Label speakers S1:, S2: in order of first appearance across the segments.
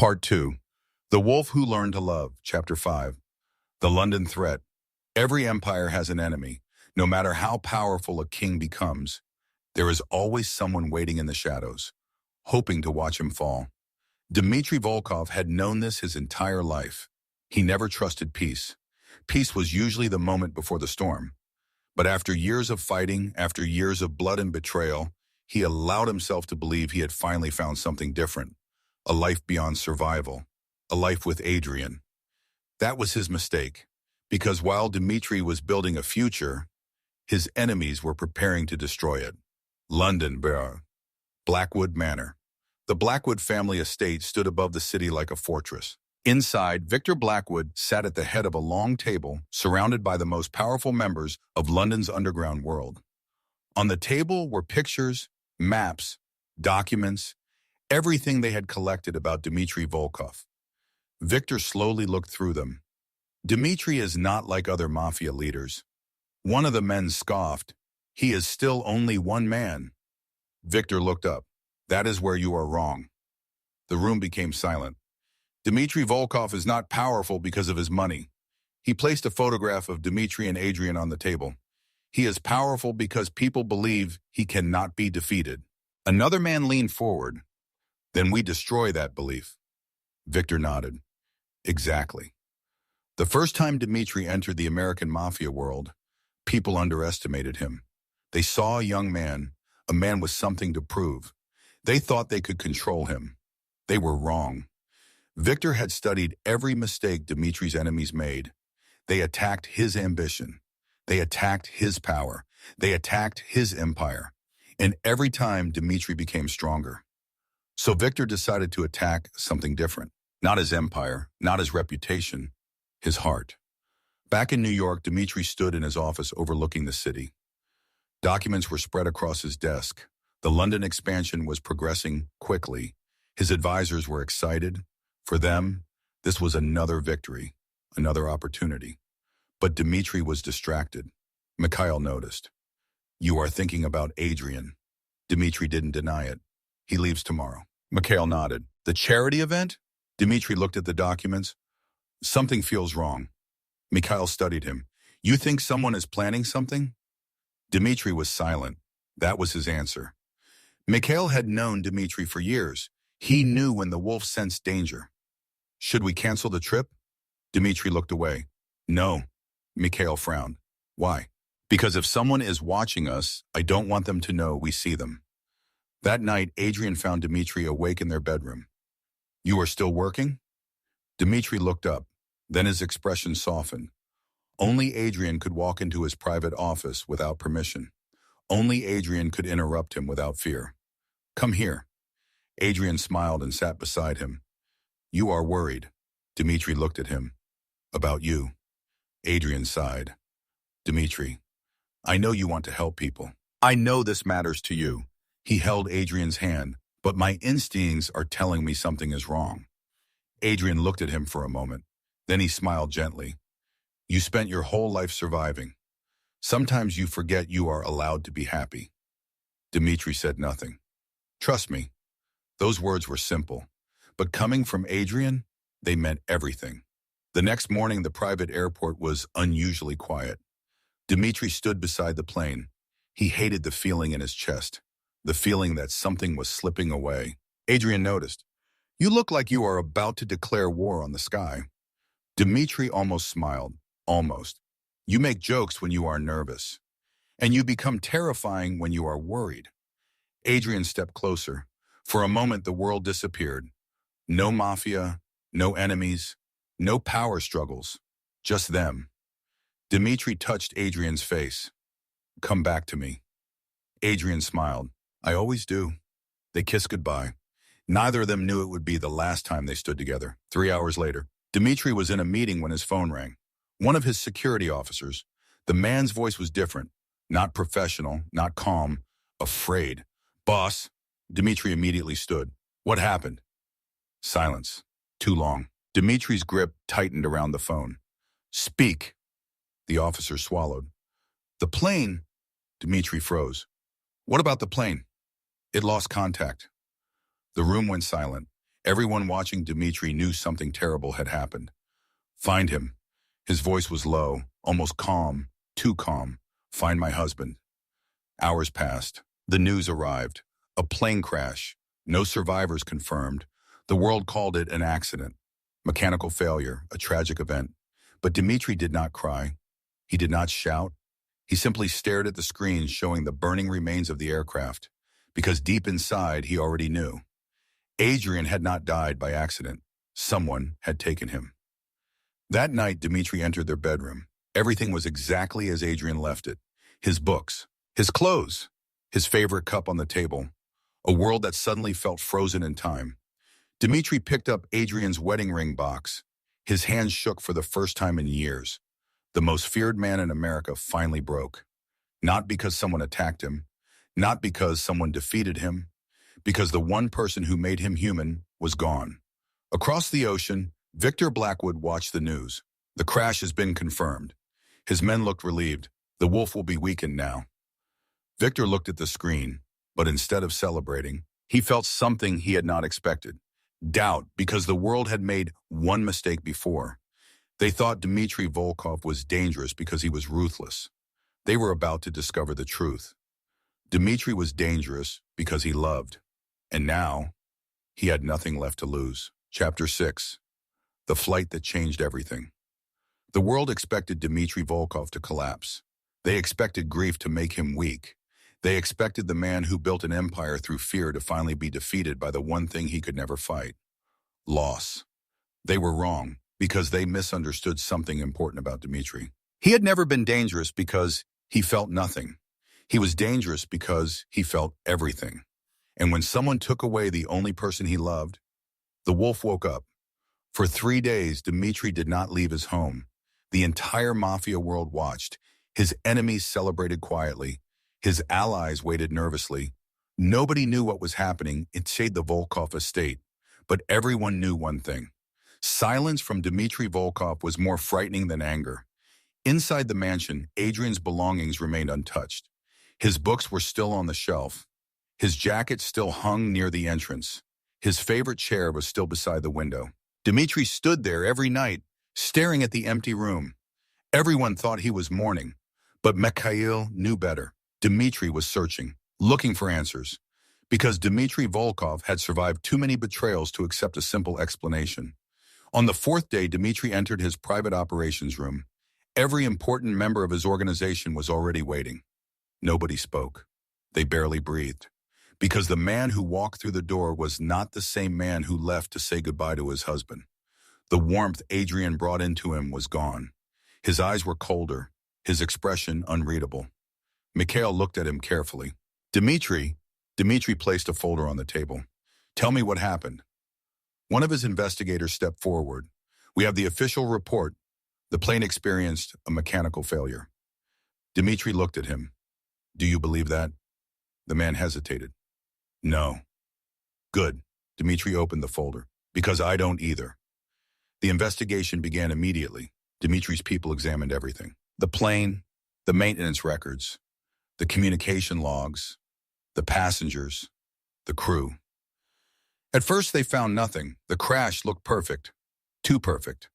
S1: Part 2. The Wolf Who Learned to Love, Chapter 5. The London Threat. Every empire has an enemy. No matter how powerful a king becomes, there is always someone waiting in the shadows, hoping to watch him fall. Dmitri Volkov had known this his entire life. He never trusted peace. Peace was usually the moment before the storm. But after years of fighting, after years of blood and betrayal, he allowed himself to believe he had finally found something different. A life beyond survival. A life with Adrian. That was his mistake, because while Dmitri was building a future, his enemies were preparing to destroy it. London, Blackwood Manor. The Blackwood family estate stood above the city like a fortress. Inside, Victor Blackwood sat at the head of a long table, surrounded by the most powerful members of London's underground world. On the table were pictures, maps, documents, everything they had collected about Dmitri Volkov. Victor slowly looked through them. Dmitri is not like other Mafia leaders. One of the men scoffed. He is still only one man. Victor looked up. That is where you are wrong. The room became silent. Dmitri Volkov is not powerful because of his money. He placed a photograph of Dmitri and Adrian on the table. He is powerful because people believe he cannot be defeated. Another man leaned forward. Then we destroy that belief. Victor nodded. Exactly. The first time Dmitri entered the American Mafia world, people underestimated him. They saw a young man, a man with something to prove. They thought they could control him. They were wrong. Victor had studied every mistake Dmitri's enemies made. They attacked his ambition. They attacked his power. They attacked his empire. And every time, Dmitri became stronger. So Victor decided to attack something different. Not his empire, not his reputation, his heart. Back in New York, Dmitri stood in his office overlooking the city. Documents were spread across his desk. The London expansion was progressing quickly. His advisors were excited. For them, this was another victory, another opportunity. But Dmitri was distracted. Mikhail noticed. You are thinking about Adrian. Dmitri didn't deny it. He leaves tomorrow. Mikhail nodded. The charity event? Dmitri looked at the documents. Something feels wrong. Mikhail studied him. You think someone is planning something? Dmitri was silent. That was his answer. Mikhail had known Dmitri for years. He knew when the wolf sensed danger. Should we cancel the trip? Dmitri looked away. No. Mikhail frowned. Why? Because if someone is watching us, I don't want them to know we see them. That night, Adrian found Dmitri awake in their bedroom. You are still working? Dmitri looked up. Then his expression softened. Only Adrian could walk into his private office without permission. Only Adrian could interrupt him without fear. Come here. Adrian smiled and sat beside him. You are worried. Dmitri looked at him. About you. Adrian sighed. Dmitri, I know you want to help people. I know this matters to you. He held Adrian's hand, but my instincts are telling me something is wrong. Adrian looked at him for a moment. Then he smiled gently. You spent your whole life surviving. Sometimes you forget you are allowed to be happy. Dmitri said nothing. Trust me. Those words were simple, but coming from Adrian, they meant everything. The next morning, the private airport was unusually quiet. Dmitri stood beside the plane. He hated the feeling in his chest, the feeling that something was slipping away. Adrian noticed. You look like you are about to declare war on the sky. Dmitri almost smiled. Almost. You make jokes when you are nervous, and you become terrifying when you are worried. Adrian stepped closer. For a moment, the world disappeared. No mafia, no enemies, no power struggles, just them. Dmitri touched Adrian's face. Come back to me. Adrian smiled. I always do. They kissed goodbye. Neither of them knew it would be the last time they stood together. 3 hours later, Dmitri was in a meeting when his phone rang. One of his security officers. The man's voice was different. Not professional, not calm, afraid. Boss. Dmitri immediately stood. What happened? Silence. Too long. Dmitri's grip tightened around the phone. Speak. The officer swallowed. The plane. Dmitri froze. What about the plane? It lost contact. The room went silent. Everyone watching Dmitri knew something terrible had happened. Find him. His voice was low, almost calm, too calm. Find my husband. Hours passed. The news arrived. A plane crash. No survivors confirmed. The world called it an accident. Mechanical failure, a tragic event. But Dmitri did not cry. He did not shout. He simply stared at the screen showing the burning remains of the aircraft, because deep inside he already knew. Adrian had not died by accident. Someone had taken him. That night, Dmitri entered their bedroom. Everything was exactly as Adrian left it. His books, his clothes, his favorite cup on the table. A world that suddenly felt frozen in time. Dmitri picked up Adrian's wedding ring box. His hands shook for the first time in years. The most feared man in America finally broke. Not because someone attacked him, not because someone defeated him, because the one person who made him human was gone. Across the ocean, Victor Blackwood watched the news. The crash has been confirmed. His men looked relieved. The wolf will be weakened now. Victor looked at the screen, but instead of celebrating, he felt something he had not expected. Doubt, because the world had made one mistake before. They thought Dmitri Volkov was dangerous because he was ruthless. They were about to discover the truth. Dmitri was dangerous because he loved. And now, he had nothing left to lose. Chapter 6. The flight that changed everything. The world expected Dmitri Volkov to collapse. They expected grief to make him weak. They expected the man who built an empire through fear to finally be defeated by the one thing he could never fight: loss. They were wrong, because they misunderstood something important about Dmitri. He had never been dangerous because he felt nothing. He was dangerous because he felt everything. And when someone took away the only person he loved, the wolf woke up. For 3 days, Dmitri did not leave his home. The entire Mafia world watched. His enemies celebrated quietly. His allies waited nervously. Nobody knew what was happening inside the Volkov estate, but everyone knew one thing. Silence from Dmitri Volkov was more frightening than anger. Inside the mansion, Adrian's belongings remained untouched. His books were still on the shelf. His jacket still hung near the entrance. His favorite chair was still beside the window. Dmitri stood there every night, staring at the empty room. Everyone thought he was mourning, but Mikhail knew better. Dmitri was searching, looking for answers, because Dmitri Volkov had survived too many betrayals to accept a simple explanation. On the 4th day, Dmitri entered his private operations room. Every important member of his organization was already waiting. Nobody spoke. They barely breathed, because the man who walked through the door was not the same man who left to say goodbye to his husband. The warmth Adrian brought into him was gone. His eyes were colder, his expression unreadable. Mikhail looked at him carefully. Dmitri placed a folder on the table. Tell me what happened. One of his investigators stepped forward. We have the official report. The plane experienced a mechanical failure. Dmitri looked at him. Do you believe that? The man hesitated. No. Good. Dmitri opened the folder. Because I don't either. The investigation began immediately. Dmitri's people examined everything. The plane, the maintenance records, the communication logs, the passengers, the crew. At first they found nothing. The crash looked perfect. Too perfect.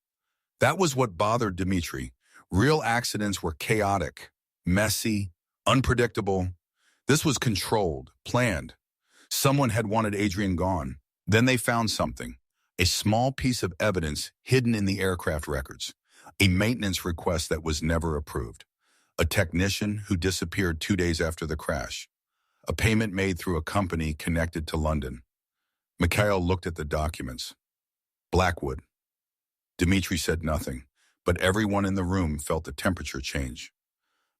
S1: That was what bothered Dmitri. Real accidents were chaotic, messy, unpredictable. This was controlled, planned. Someone had wanted Adrian gone. Then they found something. A small piece of evidence hidden in the aircraft records. A maintenance request that was never approved. A technician who disappeared 2 days after the crash. A payment made through a company connected to London. Mikhail looked at the documents. Blackwood. Dmitri said nothing, but everyone in the room felt the temperature change.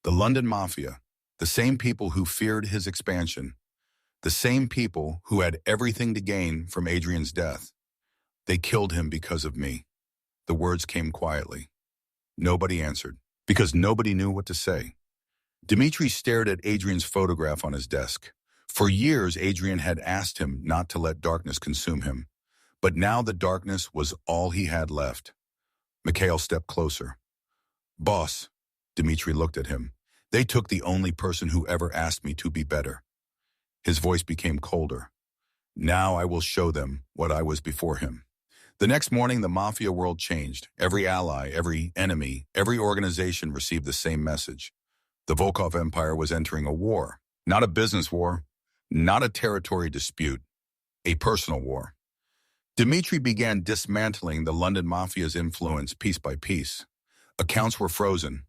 S1: The London Mafia, the same people who feared his expansion, the same people who had everything to gain from Adrian's death. They killed him because of me. The words came quietly. Nobody answered, because nobody knew what to say. Dmitri stared at Adrian's photograph on his desk. For years, Adrian had asked him not to let darkness consume him. But now the darkness was all he had left. Mikhail stepped closer. Boss, Dmitri looked at him. They took the only person who ever asked me to be better. His voice became colder. Now I will show them what I was before him. The next morning, the Mafia world changed. Every ally, every enemy, every organization received the same message. The Volkov Empire was entering a war. Not a business war, not a territory dispute, a personal war. Dmitri began dismantling the London Mafia's influence piece by piece. Accounts were frozen.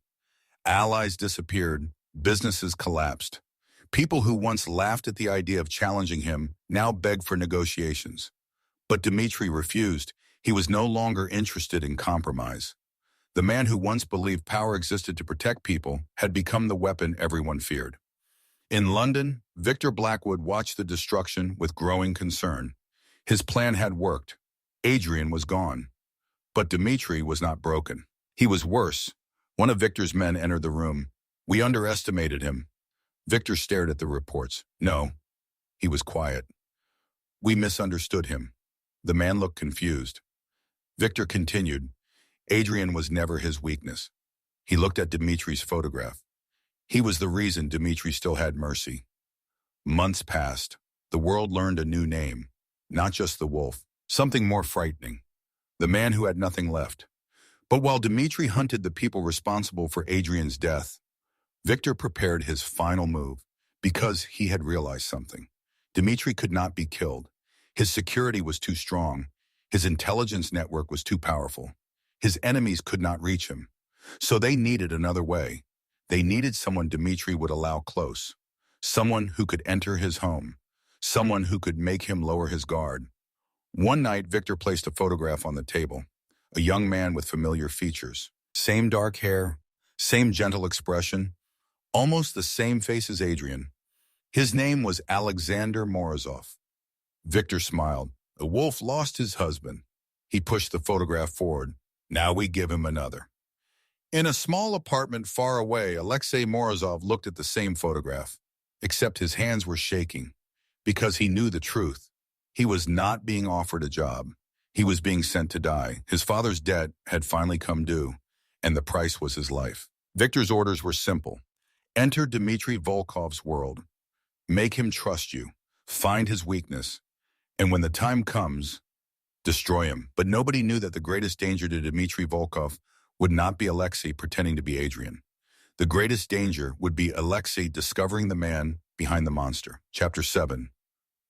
S1: Allies disappeared. Businesses collapsed. People who once laughed at the idea of challenging him now begged for negotiations. But Dmitri refused. He was no longer interested in compromise. The man who once believed power existed to protect people had become the weapon everyone feared. In London, Victor Blackwood watched the destruction with growing concern. His plan had worked. Adrian was gone. But Dmitri was not broken. He was worse. One of Victor's men entered the room. We underestimated him. Victor stared at the reports. No, he was quiet. We misunderstood him. The man looked confused. Victor continued. Adrian was never his weakness. He looked at Dmitri's photograph. He was the reason Dmitri still had mercy. Months passed. The world learned a new name. Not just the wolf. Something more frightening. The man who had nothing left. But while Dmitri hunted the people responsible for Adrian's death, Victor prepared his final move because he had realized something. Dmitri could not be killed. His security was too strong. His intelligence network was too powerful. His enemies could not reach him. So they needed another way. They needed someone Dmitri would allow close. Someone who could enter his home. Someone who could make him lower his guard. One night, Victor placed a photograph on the table. A young man with familiar features. Same dark hair, same gentle expression, almost the same face as Adrian. His name was Alexander Morozov. Victor smiled. A wolf lost his husband. He pushed the photograph forward. Now we give him another. In a small apartment far away, Alexei Morozov looked at the same photograph, except his hands were shaking because he knew the truth. He was not being offered a job. He was being sent to die. His father's debt had finally come due, and the price was his life. Victor's orders were simple. Enter Dmitri Volkov's world. Make him trust you. Find his weakness. And when the time comes, destroy him. But nobody knew that the greatest danger to Dmitri Volkov would not be Alexei pretending to be Adrian. The greatest danger would be Alexei discovering the man behind the monster. Chapter 7.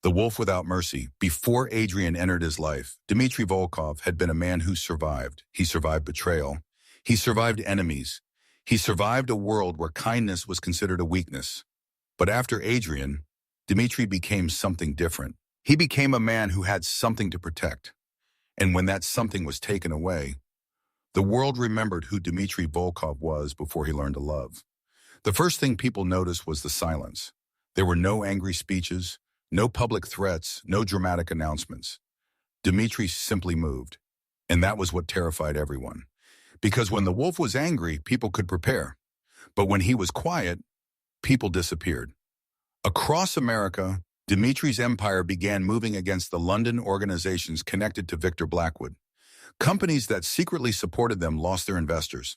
S1: The Wolf Without Mercy. Before Adrian entered his life, Dmitri Volkov had been a man who survived. He survived betrayal. He survived enemies. He survived a world where kindness was considered a weakness. But after Adrian, Dmitri became something different. He became a man who had something to protect. And when that something was taken away, the world remembered who Dmitri Volkov was before he learned to love. The first thing people noticed was the silence. There were no angry speeches, no public threats, no dramatic announcements. Dmitri simply moved. And that was what terrified everyone. Because when the wolf was angry, people could prepare. But when he was quiet, people disappeared. Across America, Dmitri's empire began moving against the London organizations connected to Victor Blackwood. Companies that secretly supported them lost their investors.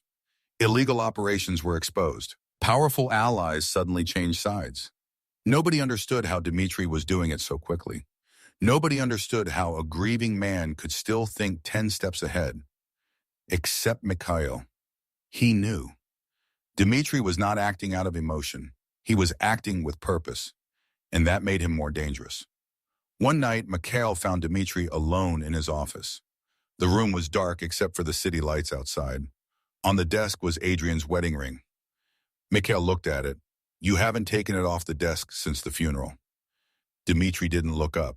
S1: Illegal operations were exposed. Powerful allies suddenly changed sides. Nobody understood how Dmitri was doing it so quickly. Nobody understood how a grieving man could still think 10 steps ahead. Except Mikhail. He knew. Dmitri was not acting out of emotion. He was acting with purpose, and that made him more dangerous. One night, Mikhail found Dmitri alone in his office. The room was dark except for the city lights outside. On the desk was Adrian's wedding ring. Mikhail looked at it. You haven't taken it off the desk since the funeral. Dmitri didn't look up.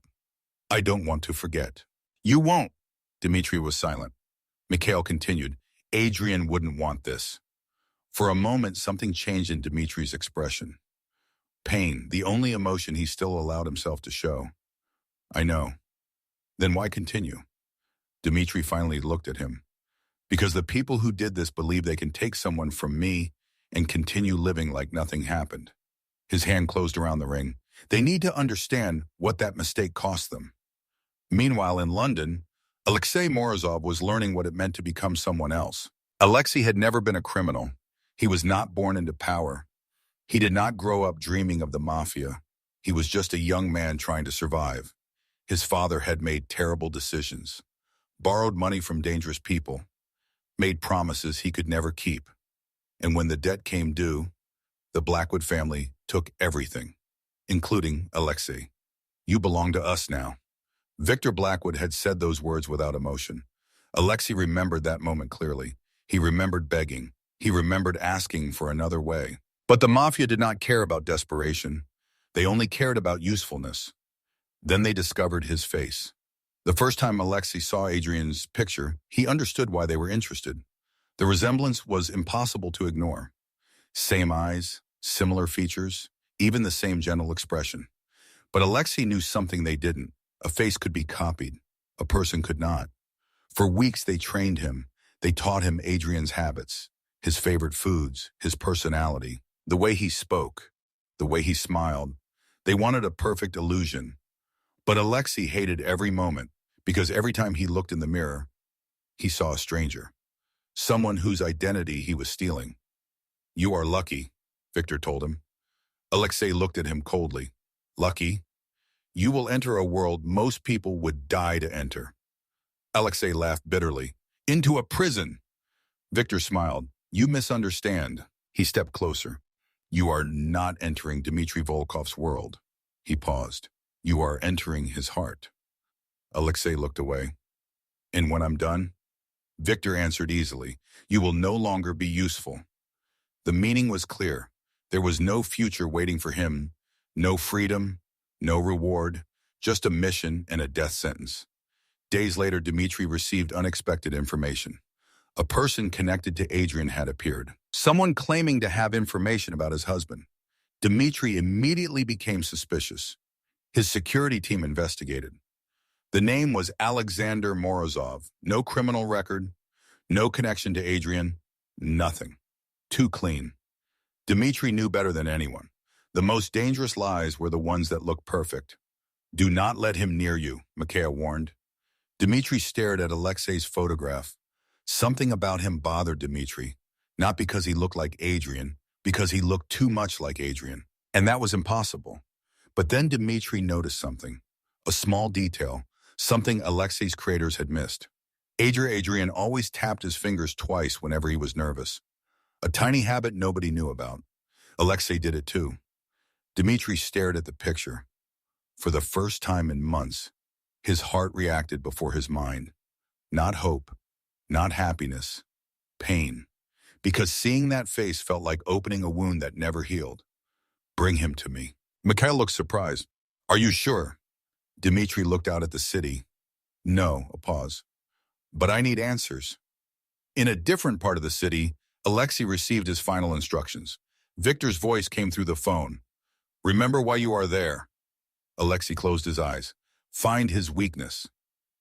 S1: I don't want to forget. You won't. Dmitri was silent. Mikhail continued. Adrian wouldn't want this. For a moment, something changed in Dmitri's expression. Pain, the only emotion he still allowed himself to show. I know. Then why continue? Dmitri finally looked at him. Because the people who did this believe they can take someone from me and continue living like nothing happened. His hand closed around the ring. They need to understand what that mistake cost them. Meanwhile, in London, Alexei Morozov was learning what it meant to become someone else. Alexei had never been a criminal. He was not born into power. He did not grow up dreaming of the Mafia. He was just a young man trying to survive. His father had made terrible decisions, borrowed money from dangerous people, made promises he could never keep. And when the debt came due, the Blackwood family took everything, including Alexei. "You belong to us now." Victor Blackwood had said those words without emotion. Alexei remembered that moment clearly. He remembered begging. He remembered asking for another way. But the Mafia did not care about desperation. They only cared about usefulness. Then they discovered his face. The first time Alexei saw Adrian's picture, he understood why they were interested. The resemblance was impossible to ignore. Same eyes, similar features, even the same gentle expression. But Alexei knew something they didn't. A face could be copied. A person could not. For weeks they trained him. They taught him Adrian's habits, his favorite foods, his personality, the way he spoke, the way he smiled. They wanted a perfect illusion. But Alexei hated every moment because every time he looked in the mirror, he saw a stranger, someone whose identity he was stealing. "You are lucky," Victor told him. Alexei looked at him coldly. "Lucky? You will enter a world most people would die to enter." Alexei laughed bitterly. "Into a prison." Victor smiled. "You misunderstand." He stepped closer. "You are not entering Dmitri Volkov's world." He paused. "You are entering his heart." Alexei looked away. "And when I'm done?" Victor answered easily. "You will no longer be useful." The meaning was clear. There was no future waiting for him, no freedom, no reward, just a mission and a death sentence. Days later, Dmitri received unexpected information. A person connected to Adrian had appeared, someone claiming to have information about his husband. Dmitri immediately became suspicious. His security team investigated. The name was Alexander Morozov. No criminal record, no connection to Adrian, nothing. Too clean. Dmitri knew better than anyone. The most dangerous lies were the ones that looked perfect. "Do not let him near you," Mikhail warned. Dmitri stared at Alexei's photograph. Something about him bothered Dmitri, not because he looked like Adrian, because he looked too much like Adrian. And that was impossible. But then Dmitri noticed something, a small detail, something Alexei's creators had missed. Adrian always tapped his fingers twice whenever he was nervous. A tiny habit nobody knew about. Alexei did it too. Dmitri stared at the picture. For the first time in months, his heart reacted before his mind. Not hope, not happiness, pain. Because seeing that face felt like opening a wound that never healed. "Bring him to me." Mikhail looked surprised. "Are you sure?" Dmitri looked out at the city. "No," a pause. "But I need answers." In a different part of the city, Alexei received his final instructions. Victor's voice came through the phone. "Remember why you are there." Alexei closed his eyes. "Find his weakness."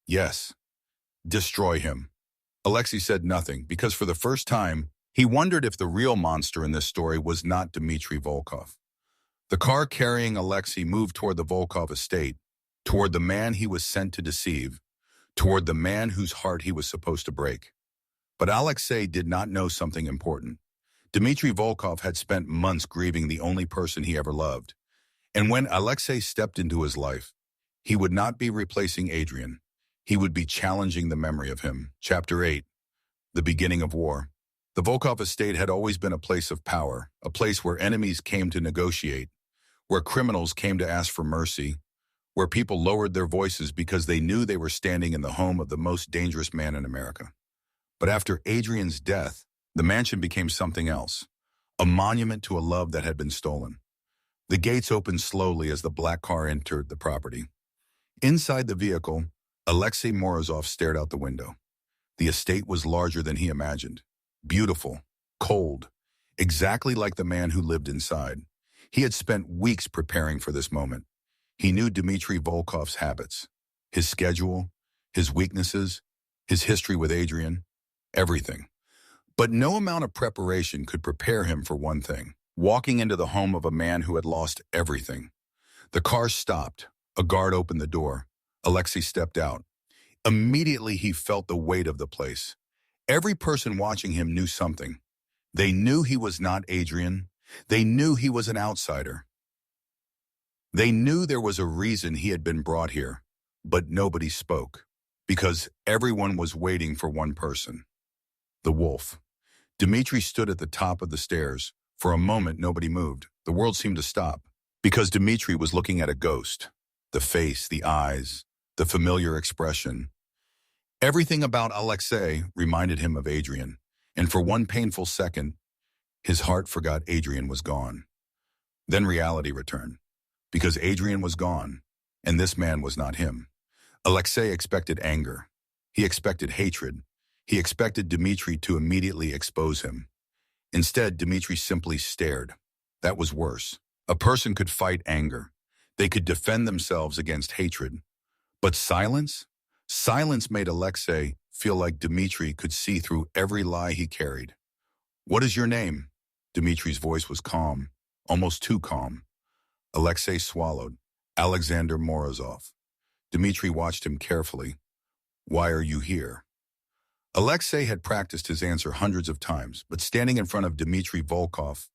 S1: "Yes." "Destroy him." Alexei said nothing because for the first time, he wondered if the real monster in this story was not Dmitri Volkov. The car carrying Alexei moved toward the Volkov estate, toward the man he was sent to deceive, toward the man whose heart he was supposed to break. But Alexei did not know something important. Dmitri Volkov had spent months grieving the only person he ever loved. And when Alexei stepped into his life, he would not be replacing Adrian. He would be challenging the memory of him. Chapter 8. The beginning of war. The Volkov estate had always been a place of power, a place where enemies came to negotiate, where criminals came to ask for mercy, where people lowered their voices because they knew they were standing in the home of the most dangerous man in America. But after Adrian's death, the mansion became something else, a monument to a love that had been stolen. The gates opened slowly as the black car entered the property. Inside the vehicle, Alexei Morozov stared out the window. The estate was larger than he imagined. Beautiful, cold, exactly like the man who lived inside. He had spent weeks preparing for this moment. He knew Dmitri Volkov's habits, his schedule, his weaknesses, his history with Adrian, everything. But no amount of preparation could prepare him for one thing, walking into the home of a man who had lost everything. The car stopped. A guard opened the door. Alexei stepped out. Immediately he felt the weight of the place. Every person watching him knew something. They knew he was not Adrian. They knew he was an outsider. They knew there was a reason he had been brought here. But nobody spoke, because everyone was waiting for one person, the wolf. Dmitri stood at the top of the stairs. For a moment, nobody moved. The world seemed to stop, because Dmitri was looking at a ghost. The face, the eyes, the familiar expression. Everything about Alexei reminded him of Adrian, and for one painful second, his heart forgot Adrian was gone. Then reality returned, because Adrian was gone, and this man was not him. Alexei expected anger. He expected hatred. He expected Dmitri to immediately expose him. Instead, Dmitri simply stared. That was worse. A person could fight anger. They could defend themselves against hatred. But silence? Silence made Alexei feel like Dmitri could see through every lie he carried. "What is your name?" Dmitri's voice was calm, almost too calm. Alexei swallowed. "Alexander Morozov." Dmitri watched him carefully. "Why are you here?" Alexei had practiced his answer hundreds of times, but standing in front of Dmitri Volkov,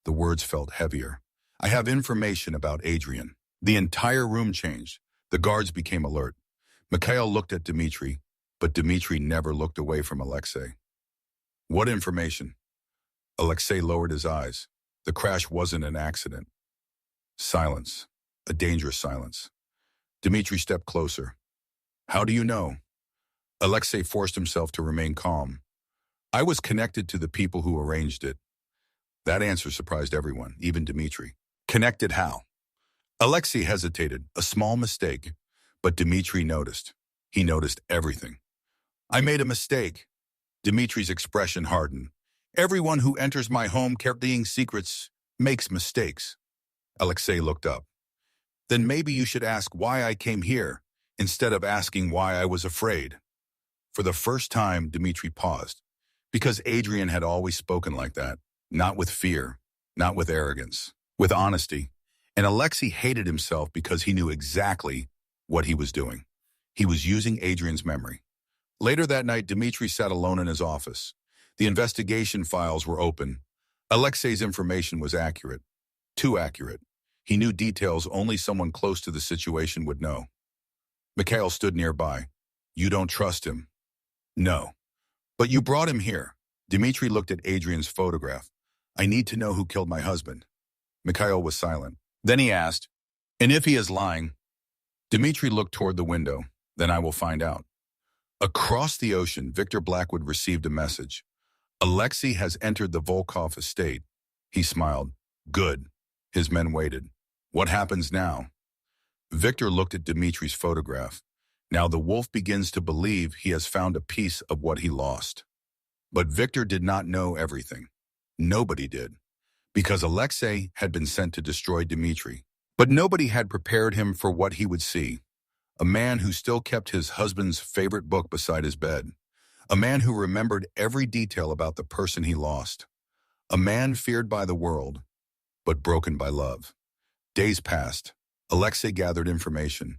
S1: the words felt heavier. "I have information about Adrian." The entire room changed. The guards became alert. Mikhail looked at Dmitri, but Dmitri never looked away from Alexei. "What information?" Alexei lowered his eyes. The crash wasn't an accident. Silence. A dangerous silence. Dmitri stepped closer. "How do you know?" Alexei forced himself to remain calm. "I was connected to the people who arranged it." That answer surprised everyone, even Dmitri. "Connected how?" Alexei hesitated, a small mistake, but Dmitri noticed. He noticed everything. "I made a mistake." Dmitri's expression hardened. "Everyone who enters my home carrying secrets makes mistakes." Alexei looked up. "Then maybe you should ask why I came here, instead of asking why I was afraid." For the first time, Dmitri paused, because Adrian had always spoken like that, not with fear, not with arrogance, with honesty. And Alexei hated himself because he knew exactly what he was doing. He was using Adrian's memory. Later that night, Dmitri sat alone in his office. The investigation files were open. Alexei's information was accurate. Too accurate. He knew details only someone close to the situation would know. Mikhail stood nearby. "You don't trust him?" "No." "But you brought him here." Dmitri looked at Adrian's photograph. "I need to know who killed my husband." Mikhail was silent. Then he asked, "And if he is lying?" Dmitri looked toward the window. "Then I will find out." Across the ocean, Victor Blackwood received a message. "Alexei has entered the Volkov estate." He smiled. "Good." His men waited. "What happens now?" Victor looked at Dmitri's photograph. Now the wolf begins to believe he has found a piece of what he lost. But Victor did not know everything. Nobody did, because Alexei had been sent to destroy Dmitri. But nobody had prepared him for what he would see. A man who still kept his husband's favorite book beside his bed. A man who remembered every detail about the person he lost. A man feared by the world, but broken by love. Days passed. Alexei gathered information.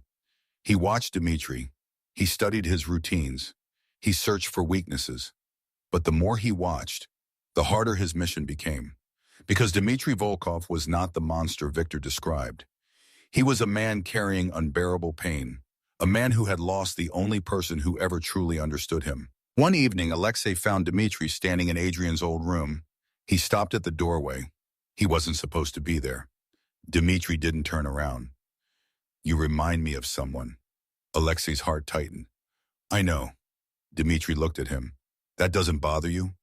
S1: He watched Dmitri. He studied his routines. He searched for weaknesses. But the more he watched, the harder his mission became. Because Dmitri Volkov was not the monster Victor described. He was a man carrying unbearable pain. A man who had lost the only person who ever truly understood him. One evening, Alexei found Dmitri standing in Adrian's old room. He stopped at the doorway. He wasn't supposed to be there. Dmitri didn't turn around. "You remind me of someone." Alexei's heart tightened. "I know." Dmitri looked at him. "That doesn't bother you?"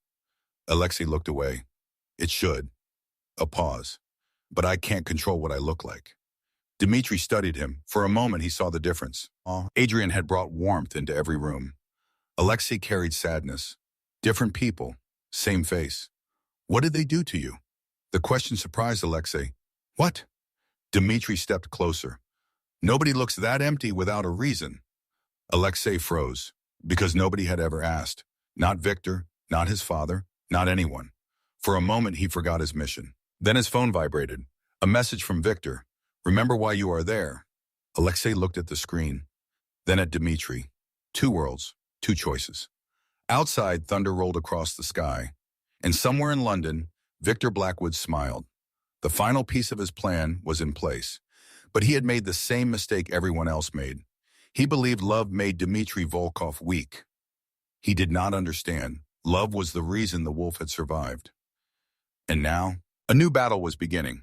S1: Alexei looked away. "It should." A pause. "But I can't control what I look like." Dmitri studied him. For a moment, he saw the difference. Adrian had brought warmth into every room. Alexei carried sadness. Different people, same face. "What did they do to you?" The question surprised Alexei. "What?" Dmitri stepped closer. "Nobody looks that empty without a reason." Alexei froze, because nobody had ever asked. Not Victor, not his father, not anyone. For a moment, he forgot his mission. Then his phone vibrated. A message from Victor. "Remember why you are there." Alexei looked at the screen, then at Dmitri. Two worlds, two choices. Outside, thunder rolled across the sky. And somewhere in London, Victor Blackwood smiled. The final piece of his plan was in place. But he had made the same mistake everyone else made. He believed love made Dmitri Volkov weak. He did not understand. Love was the reason the wolf had survived. And now, a new battle was beginning.